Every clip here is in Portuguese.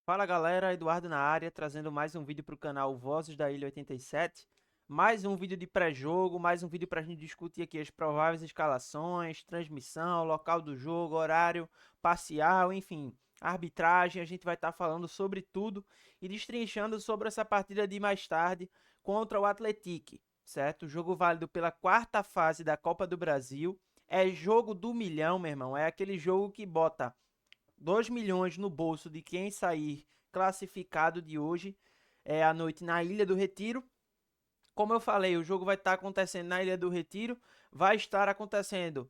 Fala galera, Eduardo na área, trazendo mais um vídeo para o canal Vozes da Ilha 87. Mais um vídeo de pré-jogo, mais um vídeo para a gente discutir aqui as prováveis escalações, transmissão, local do jogo, horário, parcial, enfim, arbitragem. A gente vai estar falando sobre tudo e destrinchando sobre essa partida de mais tarde contra o Atlético, certo? Jogo válido pela quarta fase da Copa do Brasil. É jogo do milhão, meu irmão. É aquele jogo que bota 2 milhões no bolso de quem sair classificado de hoje à noite na Ilha do Retiro. Como eu falei, o jogo vai estar acontecendo na Ilha do Retiro, vai estar acontecendo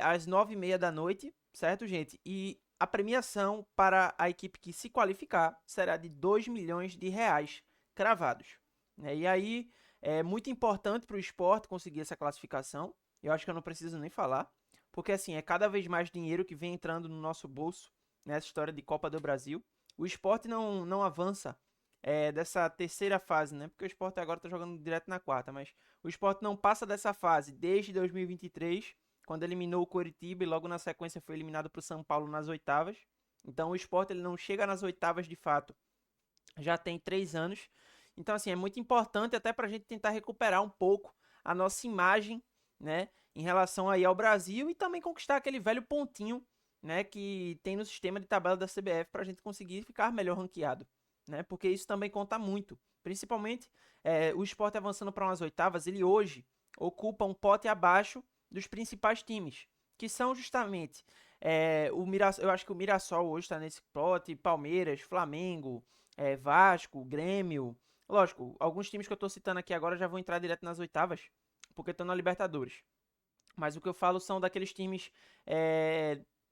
às 9h30 da noite, certo, gente? E a premiação para a equipe que se qualificar será de 2 milhões de reais cravados, né? E aí é muito importante para o esporte conseguir essa classificação. Eu acho que eu não preciso nem falar, porque assim é cada vez mais dinheiro que vem entrando no nosso bolso nessa história de Copa do Brasil. O esporte não avança dessa terceira fase, né? Porque o Sport agora tá jogando direto na quarta, mas o Sport não passa dessa fase desde 2023, quando eliminou o Coritiba e logo na sequência foi eliminado pro São Paulo nas oitavas. Então o Sport ele não chega nas oitavas de fato, já tem 3 anos. Então assim, é muito importante até pra gente tentar recuperar um pouco a nossa imagem, né, em relação aí ao Brasil e também conquistar aquele velho pontinho, né, que tem no sistema de tabela da CBF pra gente conseguir ficar melhor ranqueado, né? Porque isso também conta muito. Principalmente o Sport avançando para umas oitavas, ele hoje ocupa um pote abaixo dos principais times, que são justamente eu acho que o Mirassol hoje está nesse pote, Palmeiras, Flamengo, Vasco, Grêmio. Lógico, alguns times que eu estou citando aqui agora já vão entrar direto nas oitavas, porque estão na Libertadores. Mas o que eu falo são daqueles times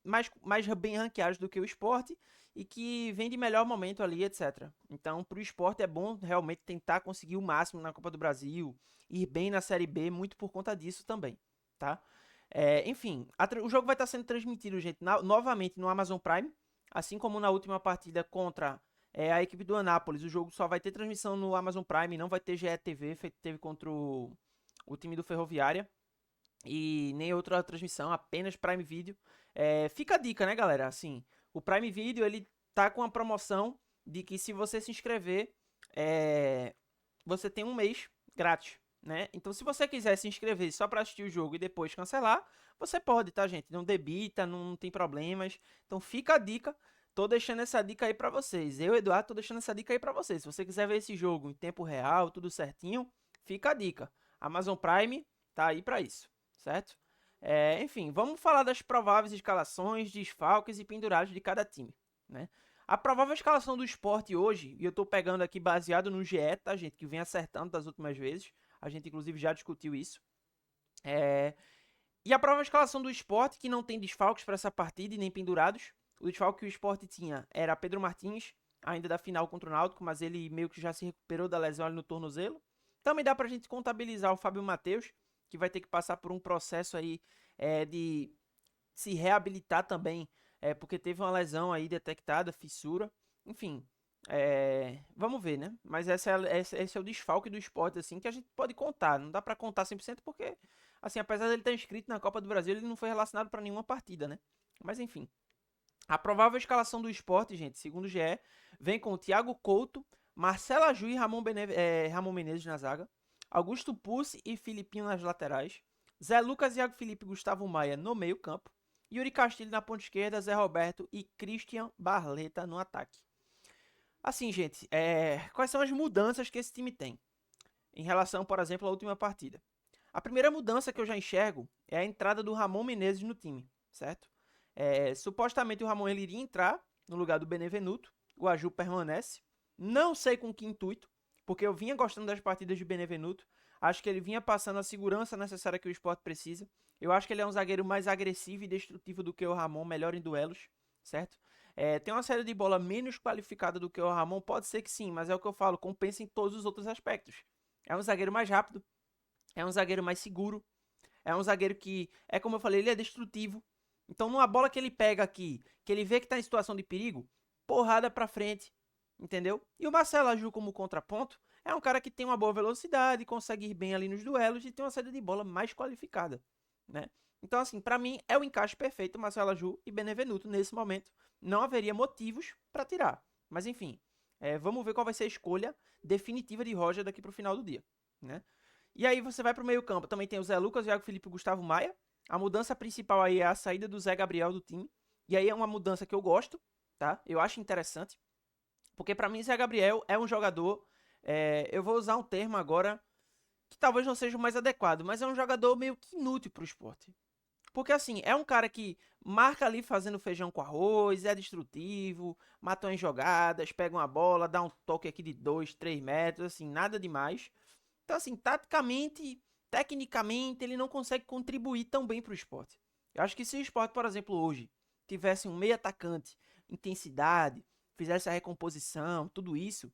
mais bem ranqueados do que o esporte e que vem de melhor momento ali, etc. Então, para o esporte é bom realmente tentar conseguir o máximo na Copa do Brasil, ir bem na Série B, muito por conta disso também, tá? Enfim, o jogo vai estar sendo transmitido, gente, novamente no Amazon Prime, assim como na última partida contra a equipe do Anápolis. O jogo só vai ter transmissão no Amazon Prime, não vai ter GE TV, feito teve contra o time do Ferroviária e nem outra transmissão, apenas Prime Video. Fica a dica, né, galera? Assim, o Prime Video ele tá com a promoção de que se você se inscrever, você tem um mês grátis, né? Então, se você quiser se inscrever só para assistir o jogo e depois cancelar, você pode, tá, gente? Não debita, não tem problemas. Então, fica a dica. Tô deixando essa dica aí para vocês. Eu, Eduardo, tô deixando essa dica aí para vocês. Se você quiser ver esse jogo em tempo real, tudo certinho, fica a dica. Amazon Prime tá aí para isso, certo? Enfim, vamos falar das prováveis escalações, desfalques e pendurados de cada time, né? A provável escalação do esporte hoje, e eu tô pegando aqui baseado no GE, tá, gente? Que vem acertando das últimas vezes. A gente, inclusive, já discutiu isso. E a provável escalação do esporte, que não tem desfalques para essa partida e nem pendurados. O desfalque que o esporte tinha era Pedro Martins, ainda da final contra o Náutico, mas ele meio que já se recuperou da lesão ali no tornozelo. Também dá pra gente contabilizar o Fábio Matheus, que vai ter que passar por um processo aí de se reabilitar também, porque teve uma lesão aí detectada, fissura. Enfim, vamos ver, né? Mas esse é o desfalque do esporte, assim, que a gente pode contar. Não dá pra contar 100% porque, assim, apesar dele estar inscrito na Copa do Brasil, ele não foi relacionado pra nenhuma partida, né? Mas enfim. A provável escalação do esporte, gente, segundo o GE, vem com Thiago Couto, Marcelo Aju e Ramon Menezes na zaga, Augusto Pucci e Filipinho nas laterais, Zé Lucas, Iago Felipe e Gustavo Maia no meio campo, Yuri Castilho na ponta esquerda, Zé Roberto e Christian Barleta no ataque. Assim, gente, quais são as mudanças que esse time tem em relação, por exemplo, à última partida? A primeira mudança que eu já enxergo é a entrada do Ramon Menezes no time, certo? Supostamente o Ramon ele iria entrar no lugar do Benevenuto, o Aju permanece. Não sei com que intuito, porque eu vinha gostando das partidas de Benevenuto. Acho que ele vinha passando a segurança necessária que o esporte precisa. Eu acho que ele é um zagueiro mais agressivo e destrutivo do que o Ramon, melhor em duelos, certo? Tem uma saída de bola menos qualificada do que o Ramon, pode ser que sim, mas é o que eu falo, compensa em todos os outros aspectos. É um zagueiro mais rápido, é um zagueiro mais seguro, é um zagueiro que, como eu falei, ele é destrutivo. Então, numa bola que ele pega aqui, que ele vê que tá em situação de perigo, porrada pra frente, entendeu? E o Marcelo Aju como contraponto é um cara que tem uma boa velocidade, consegue ir bem ali nos duelos e tem uma saída de bola mais qualificada, né? Então, assim, pra mim é o encaixe perfeito Marcelo Aju e Benevenuto nesse momento. Não haveria motivos pra tirar, Mas enfim, vamos ver qual vai ser a escolha definitiva de Roger daqui pro final do dia, né? E aí você vai pro meio campo, também tem o Zé Lucas, o Iago Felipe e o Gustavo Maia. A mudança principal aí é a saída do Zé Gabriel do time. E aí é uma mudança que eu gosto, tá? Eu acho interessante. Porque pra mim, Zé Gabriel é um jogador. Eu vou usar um termo agora que talvez não seja o mais adequado, mas é um jogador meio que inútil pro esporte. Porque assim, é um cara que marca ali fazendo feijão com arroz, é destrutivo, matou em jogadas, pega uma bola, dá um toque aqui de 2, 3 metros, assim, nada demais. Então, assim, taticamente, tecnicamente, ele não consegue contribuir tão bem para o esporte. Eu acho que se o esporte, por exemplo, hoje, tivesse um meio atacante, intensidade, fizesse a recomposição, tudo isso,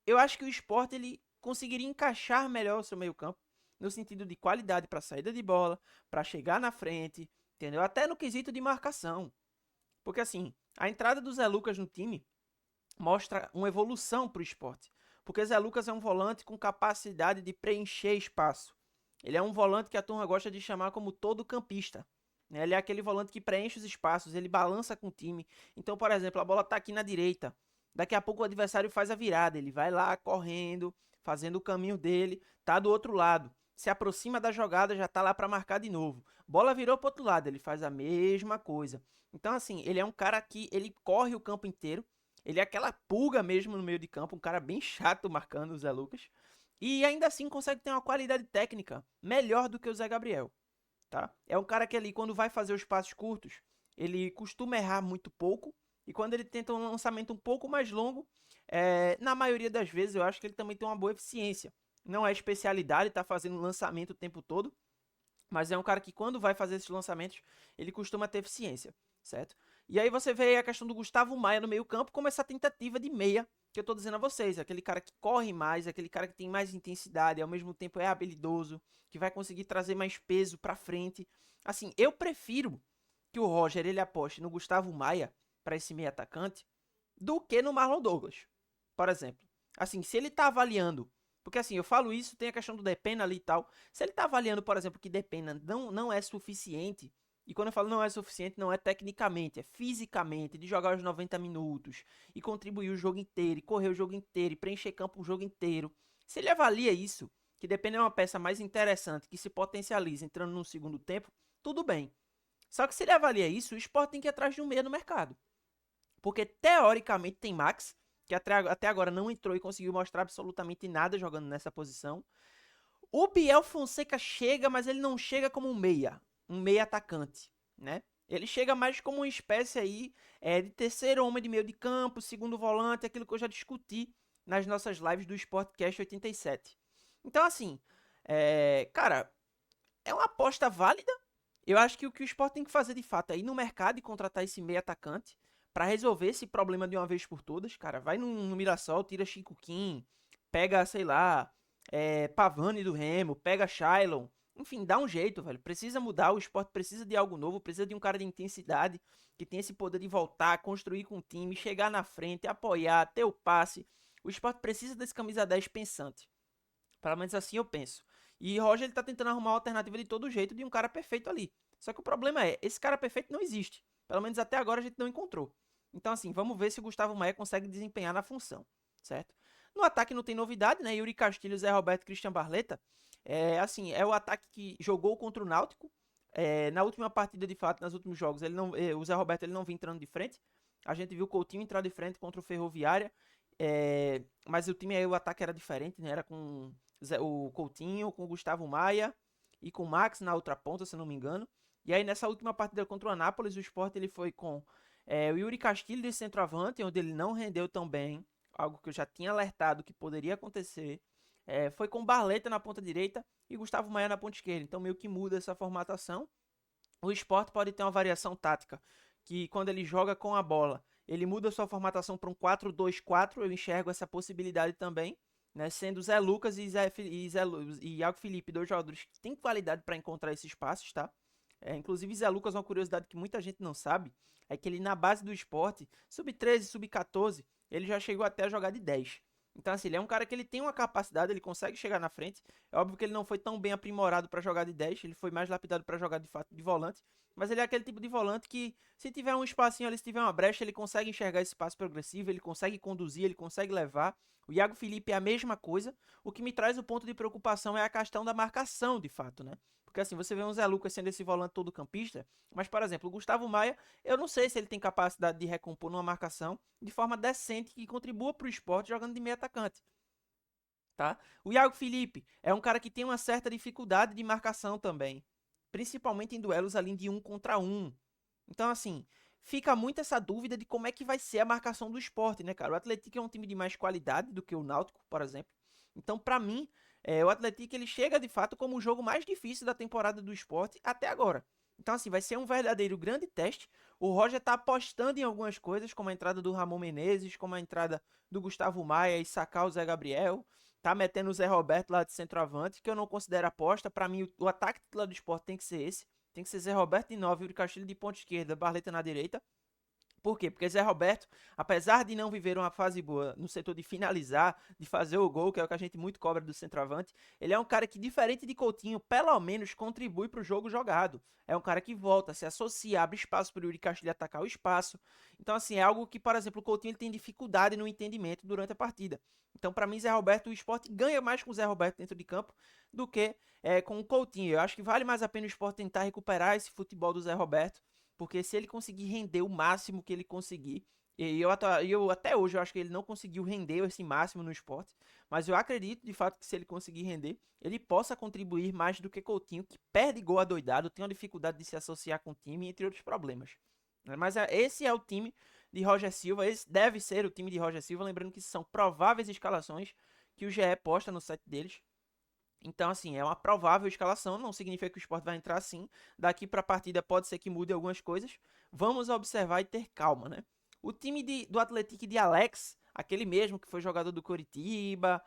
eu acho que o esporte ele conseguiria encaixar melhor o seu meio campo, no sentido de qualidade para saída de bola, para chegar na frente, entendeu? Até no quesito de marcação. Porque, assim, a entrada do Zé Lucas no time mostra uma evolução para o esporte. Porque Zé Lucas é um volante com capacidade de preencher espaço. Ele é um volante que a turma gosta de chamar como todo campista. Ele é aquele volante que preenche os espaços, ele balança com o time. Então, por exemplo, a bola está aqui na direita. Daqui a pouco o adversário faz a virada. Ele vai lá correndo, fazendo o caminho dele, tá do outro lado. Se aproxima da jogada, já tá lá para marcar de novo. Bola virou pro outro lado, ele faz a mesma coisa. Então, assim, ele é um cara que ele corre o campo inteiro. Ele é aquela pulga mesmo no meio de campo, um cara bem chato marcando o Zé Lucas. E ainda assim consegue ter uma qualidade técnica melhor do que o Zé Gabriel, tá? É um cara que ali, quando vai fazer os passos curtos, ele costuma errar muito pouco. E quando ele tenta um lançamento um pouco mais longo, na maioria das vezes eu acho que ele também tem uma boa eficiência. Não é especialidade, tá fazendo lançamento o tempo todo, mas é um cara que quando vai fazer esses lançamentos, ele costuma ter eficiência, certo? E aí você vê a questão do Gustavo Maia no meio campo como essa tentativa de meia que eu tô dizendo a vocês. Aquele cara que corre mais, aquele cara que tem mais intensidade, ao mesmo tempo é habilidoso, que vai conseguir trazer mais peso pra frente. Assim, eu prefiro que o Roger ele aposte no Gustavo Maia para esse meia atacante do que no Marlon Douglas, por exemplo. Assim, se ele tá avaliando, porque assim, eu falo isso, tem a questão do Depena ali e tal. Se ele tá avaliando, por exemplo, que Depena não é suficiente, e quando eu falo não é suficiente, não é tecnicamente, é fisicamente, de jogar os 90 minutos, e contribuir o jogo inteiro, e correr o jogo inteiro, e preencher campo o jogo inteiro. Se ele avalia isso, que Depena é uma peça mais interessante, que se potencializa entrando no segundo tempo, tudo bem. Só que se ele avalia isso, o Sport tem que ir atrás de um meia no mercado. Porque teoricamente tem Max, que até agora não entrou e conseguiu mostrar absolutamente nada jogando nessa posição. O Biel Fonseca chega, mas ele não chega como um meia atacante, né? Ele chega mais como uma espécie aí de terceiro homem de meio de campo, segundo volante, aquilo que eu já discuti nas nossas lives do Sportcast 87. Então, assim, cara, é uma aposta válida. Eu acho que o Sport tem que fazer de fato é ir no mercado e contratar esse meia atacante para resolver esse problema de uma vez por todas. Cara, vai no Mirassol, tira Chico Kim, pega, sei lá, Pavani do Remo, pega Shailon. Enfim, dá um jeito, velho. Precisa mudar, o Sport precisa de algo novo, precisa de um cara de intensidade, que tem esse poder de voltar, construir com o time, chegar na frente, apoiar, ter o passe. O Sport precisa desse camisa 10 pensante. Pelo menos assim eu penso. E Roger ele tá tentando arrumar uma alternativa de todo jeito de um cara perfeito ali. Só que o problema é, esse cara perfeito não existe. Pelo menos até agora a gente não encontrou. Então assim, vamos ver se o Gustavo Maia consegue desempenhar na função, certo? No ataque não tem novidade, né? Yuri Castilho, Zé Roberto e Christian Barleta. É o ataque que jogou contra o Náutico. Na última partida, de fato, nos últimos jogos, o Zé Roberto ele não vinha entrando de frente. A gente viu o Coutinho entrar de frente contra o Ferroviária. Mas o time aí, o ataque era diferente, né? Era com o Coutinho, com o Gustavo Maia e com o Max na outra ponta, se não me engano. E aí nessa última partida contra o Anápolis, o Sport ele foi com o Yuri Castilho de centroavante, onde ele não rendeu tão bem, algo que eu já tinha alertado que poderia acontecer. Foi com Barleta na ponta direita e Gustavo Maia na ponta esquerda. Então meio que muda essa formatação. O Sport pode ter uma variação tática, que quando ele joga com a bola, ele muda sua formatação para um 4-2-4. Eu enxergo essa possibilidade também, né? Sendo Zé Lucas e Iago Felipe, dois jogadores que têm qualidade para encontrar esses espaços, tá? Inclusive, Zé Lucas, uma curiosidade que muita gente não sabe, é que ele na base do esporte, sub-13, sub-14, ele já chegou até a jogar de 10. Então, assim, ele é um cara que ele tem uma capacidade, ele consegue chegar na frente. É óbvio que ele não foi tão bem aprimorado para jogar de 10, ele foi mais lapidado para jogar de fato de volante. Mas ele é aquele tipo de volante que, se tiver um espacinho ali, se tiver uma brecha, ele consegue enxergar esse passo progressivo, ele consegue conduzir, ele consegue levar. O Iago Felipe é a mesma coisa. O que me traz o ponto de preocupação é a questão da marcação, de fato, né? Porque assim, você vê um Zé Lucas sendo esse volante todo campista, mas, por exemplo, o Gustavo Maia, eu não sei se ele tem capacidade de recompor numa marcação de forma decente que contribua para o esporte jogando de meio atacante. Tá? O Iago Felipe é um cara que tem uma certa dificuldade de marcação também, principalmente em duelos ali de 1 contra 1. Então, assim, fica muito essa dúvida de como é que vai ser a marcação do esporte, né, cara? O Atlético é um time de mais qualidade do que o Náutico, por exemplo. Então, pra mim, o Atlético ele chega de fato como o jogo mais difícil da temporada do esporte até agora. Então, assim, vai ser um verdadeiro grande teste. O Roger tá apostando em algumas coisas, como a entrada do Ramon Menezes, como a entrada do Gustavo Maia e sacar o Zé Gabriel. Tá metendo o Zé Roberto lá de centroavante, que eu não considero aposta. Pra mim, o ataque titular do esporte tem que ser esse. Tem que ser Zé Roberto de 9, Yuri Castilho de ponta esquerda, Barleta na direita. Por quê? Porque Zé Roberto, apesar de não viver uma fase boa no setor de finalizar, de fazer o gol, que é o que a gente muito cobra do centroavante, ele é um cara que, diferente de Coutinho, pelo menos contribui para o jogo jogado. É um cara que volta, se associa, abre espaço para o Yuri Castilho atacar o espaço. Então, assim, é algo que, por exemplo, o Coutinho ele tem dificuldade no entendimento durante a partida. Então, para mim, Zé Roberto, o esporte ganha mais com o Zé Roberto dentro de campo do que com o Coutinho. Eu acho que vale mais a pena o esporte tentar recuperar esse futebol do Zé Roberto, porque se ele conseguir render o máximo que ele conseguir, e eu até hoje eu acho que ele não conseguiu render esse máximo no esporte, mas eu acredito de fato que se ele conseguir render, ele possa contribuir mais do que Coutinho, que perde gol adoidado, tem uma dificuldade de se associar com o time, entre outros problemas. Mas esse é o time de Roger Silva, esse deve ser o time de Roger Silva, lembrando que são prováveis escalações que o GE posta no site deles. Então, assim, é uma provável escalação, não significa que o esporte vai entrar assim. Daqui para a partida pode ser que mude algumas coisas. Vamos observar e ter calma, né? O time do Atlético de Alex, aquele mesmo que foi jogador do Coritiba,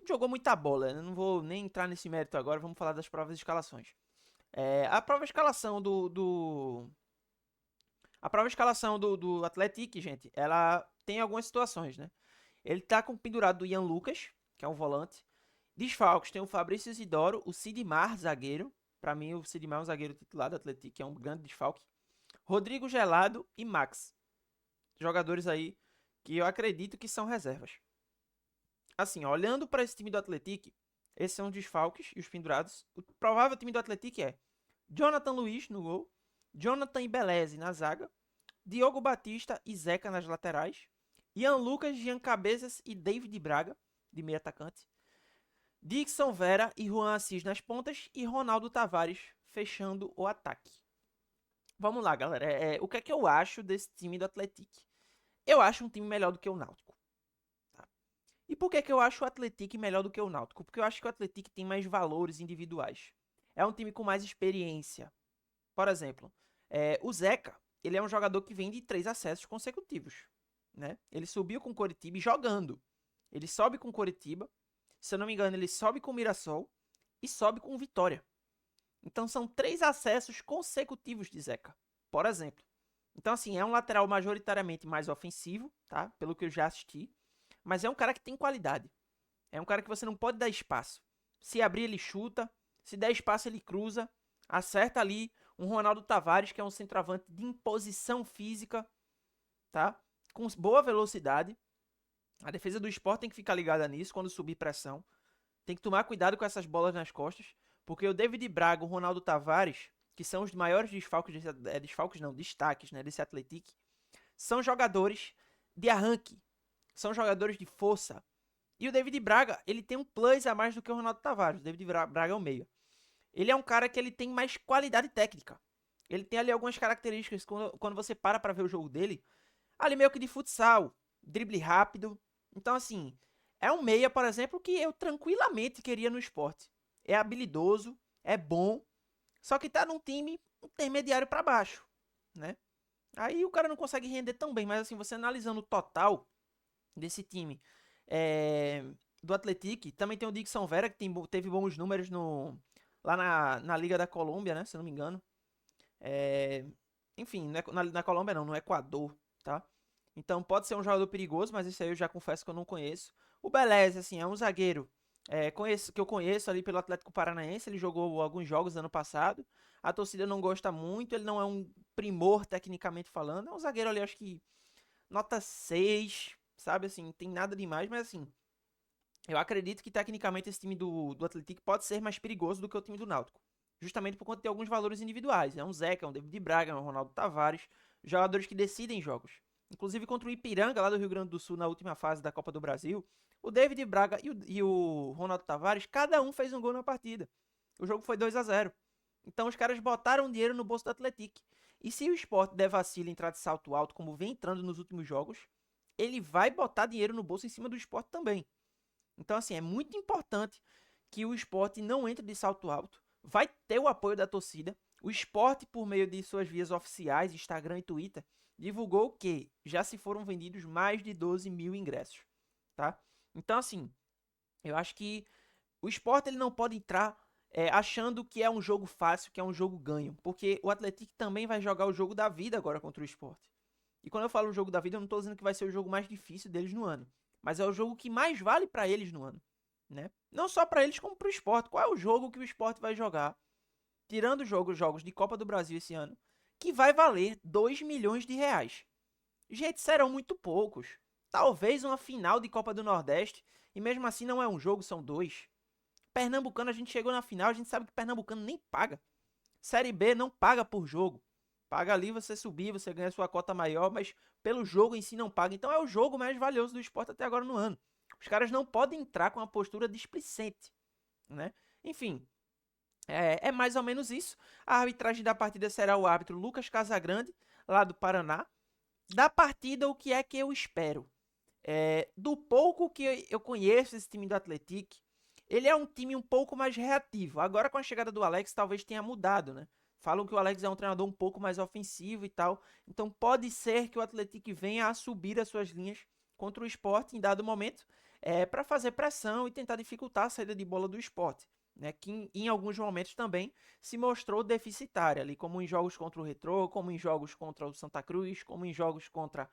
jogou muita bola. Eu não vou nem entrar nesse mérito agora, vamos falar das provas de escalações. A prova de escalação a prova de escalação do Atlético, gente, ela tem algumas situações, né? Ele tá com o pendurado do Ian Lucas, que é um volante. Desfalques, tem o Fabrício Isidoro, o Sidmar, zagueiro. Pra mim, o Sidmar é um zagueiro titular do Atlético, que é um grande desfalque. Rodrigo Gelado e Max. Jogadores aí que eu acredito que são reservas. Assim, olhando para esse time do Atlético, esses são os desfalques e os pendurados. O provável time do Atlético é Jonathan Luiz no gol, Jonathan Ibeleze na zaga, Diogo Batista e Zeca nas laterais, Ian Lucas, Jean Cabezas e David Braga, de meio atacante, Dixon Vera e Juan Assis nas pontas e Ronaldo Tavares fechando o ataque. Vamos lá, galera. O que é que eu acho desse time do Atlético? Eu acho um time melhor do que o Náutico. Tá? E por que eu acho o Atlético melhor do que o Náutico? Porque eu acho que o Atlético tem mais valores individuais. É um time com mais experiência. Por exemplo, o Zeca, ele é um jogador que vem de 3 acessos consecutivos. Né? Ele subiu com o Coritiba jogando. Ele sobe com o Coritiba. Se eu não me engano, ele sobe com o Mirassol e sobe com o Vitória. Então são 3 acessos consecutivos de Zeca, por exemplo. Então, assim, é um lateral majoritariamente mais ofensivo, tá? Pelo que eu já assisti. Mas é um cara que tem qualidade. É um cara que você não pode dar espaço. Se abrir, ele chuta. Se der espaço, ele cruza. Acerta ali um Ronaldo Tavares, que é um centroavante de imposição física, tá? Com boa velocidade. A defesa do Sport tem que ficar ligada nisso quando subir pressão. Tem que tomar cuidado com essas bolas nas costas, porque o David Braga, o Ronaldo Tavares, que são os maiores desfalques, destaques, né, desse Atlético, são jogadores de arranque, são jogadores de força. E o David Braga, ele tem um plus a mais do que o Ronaldo Tavares. O David Braga é o meio. Ele é um cara que ele tem mais qualidade técnica. Ele tem ali algumas características, quando você para ver o jogo dele, ali meio que de futsal, drible rápido. Então, assim, é um meia, por exemplo, que eu tranquilamente queria no esporte. É habilidoso, é bom, só que tá num time intermediário para baixo, né? Aí o cara não consegue render tão bem, mas assim, você analisando o total desse time do Atlético, também tem o Dixon Vera, que teve bons números lá na Liga da Colômbia, né? Se eu não me engano. Enfim, na Colômbia não, no Equador, tá? Então pode ser um jogador perigoso, mas esse aí eu já confesso que eu não conheço. O Beleza, assim, é um zagueiro que eu conheço ali pelo Atlético Paranaense. Ele jogou alguns jogos ano passado. A torcida não gosta muito, ele não é um primor tecnicamente falando. É um zagueiro ali, acho que nota 6, sabe? Assim, não tem nada demais, mas assim, eu acredito que tecnicamente esse time do Atlético pode ser mais perigoso do que o time do Náutico. Justamente por conta de alguns valores individuais. É um Zeca, é um David Braga, é um Ronaldo Tavares, jogadores que decidem jogos. Inclusive contra o Ipiranga, lá do Rio Grande do Sul, na última fase da Copa do Brasil, o David Braga e o Ronaldo Tavares, cada um fez um gol na partida. O jogo foi 2-0. Então os caras botaram dinheiro no bolso do Atlético. E se o Sport der vacilo em entrar de salto alto, como vem entrando nos últimos jogos, ele vai botar dinheiro no bolso em cima do Sport também. Então, assim, é muito importante que o Sport não entre de salto alto. Vai ter o apoio da torcida. O Sport, por meio de suas vias oficiais, Instagram e Twitter, divulgou que já se foram vendidos mais de 12 mil ingressos, tá? Então, assim, eu acho que o Sport ele não pode entrar achando que é um jogo fácil, que é um jogo ganho, porque o Atlético também vai jogar o jogo da vida agora contra o Sport. E quando eu falo o jogo da vida, eu não estou dizendo que vai ser o jogo mais difícil deles no ano, mas é o jogo que mais vale para eles no ano, né? Não só para eles como para o Sport. Qual é o jogo que o Sport vai jogar, tirando jogos de Copa do Brasil esse ano, que vai valer 2 milhões de reais? Gente, serão muito poucos. Talvez uma final de Copa do Nordeste, e mesmo assim não é um jogo, são dois. Pernambucano, a gente chegou na final, a gente sabe que Pernambucano nem paga. Série B não paga por jogo. Paga ali, você subir, você ganha sua cota maior, mas pelo jogo em si não paga. Então é o jogo mais valioso do esporte até agora no ano. Os caras não podem entrar com uma postura displicente, né? Enfim, é mais ou menos isso. A arbitragem da partida será o árbitro Lucas Casagrande, lá do Paraná. Da partida, o que é que eu espero? Do pouco que eu conheço esse time do Atlético, ele é um time um pouco mais reativo. Agora com a chegada do Alex talvez tenha mudado, né? Falam que o Alex é um treinador um pouco mais ofensivo e tal. Então pode ser que o Atlético venha a subir as suas linhas contra o Sport em dado momento para fazer pressão e tentar dificultar a saída de bola do Sport. Né, que em alguns momentos também se mostrou deficitária, ali, como em jogos contra o Retrô, como em jogos contra o Santa Cruz, como em jogos contra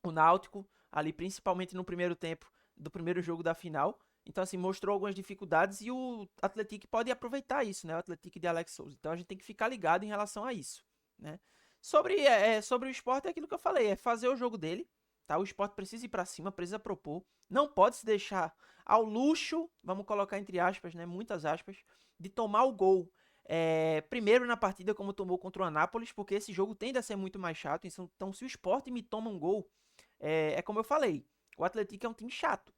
o Náutico, ali principalmente no primeiro tempo do primeiro jogo da final. Então, assim, mostrou algumas dificuldades e o Atlético pode aproveitar isso, né? O Atlético de Alex Souza. Então, a gente tem que ficar ligado em relação a isso, né? Sobre o Sport é aquilo que eu falei, é fazer o jogo dele, tá? O Sport precisa ir para cima, precisa propor. Não pode se deixar ao luxo, vamos colocar entre aspas, né? Muitas aspas, de tomar o gol primeiro na partida, como tomou contra o Anápolis, porque esse jogo tende a ser muito mais chato. Então, se o Sport me toma um gol, como eu falei, o Atlético é um time chato,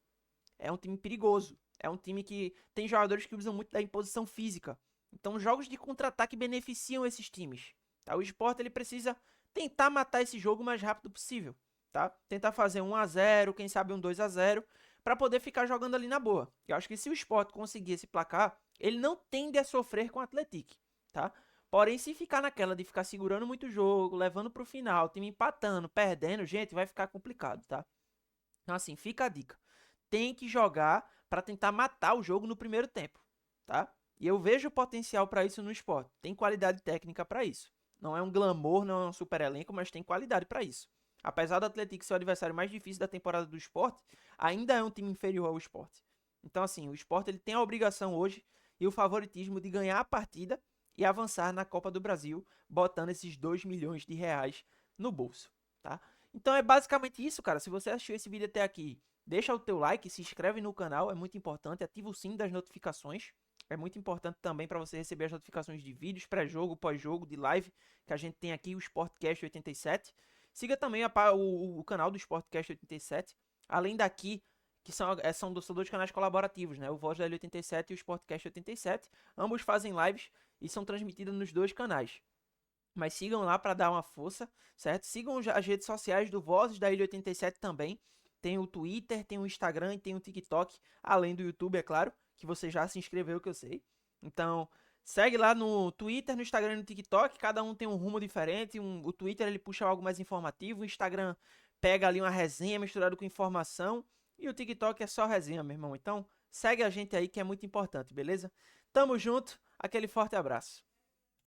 é um time perigoso, é um time que tem jogadores que usam muito da imposição física. Então, jogos de contra-ataque beneficiam esses times. Tá? O Sport ele precisa tentar matar esse jogo o mais rápido possível, tá? Tentar fazer 1-0, quem sabe um 2-0, para poder ficar jogando ali na boa. Eu acho que se o Sport conseguir esse placar, ele não tende a sofrer com o Atlético, tá? Porém, se ficar naquela de ficar segurando muito o jogo, levando pro final, time empatando, perdendo, gente, vai ficar complicado, tá? Então, assim, fica a dica. Tem que jogar para tentar matar o jogo no primeiro tempo, tá? E eu vejo potencial para isso no esporte. Tem qualidade técnica para isso. Não é um glamour, não é um super elenco, mas tem qualidade para isso. Apesar do Atlético ser o adversário mais difícil da temporada do esporte, ainda é um time inferior ao esporte. Então, assim, o esporte ele tem a obrigação hoje e o favoritismo de ganhar a partida e avançar na Copa do Brasil, botando esses 2 milhões de reais no bolso, tá? Então é basicamente isso, cara. Se você assistiu esse vídeo até aqui, deixa o teu like, se inscreve no canal, é muito importante, ativa o sininho das notificações. É muito importante também para você receber as notificações de vídeos, pré-jogo, pós-jogo, de live, que a gente tem aqui, o Sportcast 87. Siga também o canal do Sportcast 87, além daqui, que são dois canais colaborativos, né? O Voz da L87 e o Sportcast 87. Ambos fazem lives e são transmitidos nos dois canais. Mas sigam lá para dar uma força, certo? Sigam as redes sociais do Vozes da Ilha 87 também. Tem o Twitter, tem o Instagram e tem o TikTok, além do YouTube, é claro, que você já se inscreveu, que eu sei. Então, segue lá no Twitter, no Instagram e no TikTok, cada um tem um rumo diferente. O Twitter ele puxa algo mais informativo, o Instagram pega ali uma resenha misturada com informação e o TikTok é só resenha, meu irmão. Então, segue a gente aí que é muito importante, beleza? Tamo junto, aquele forte abraço.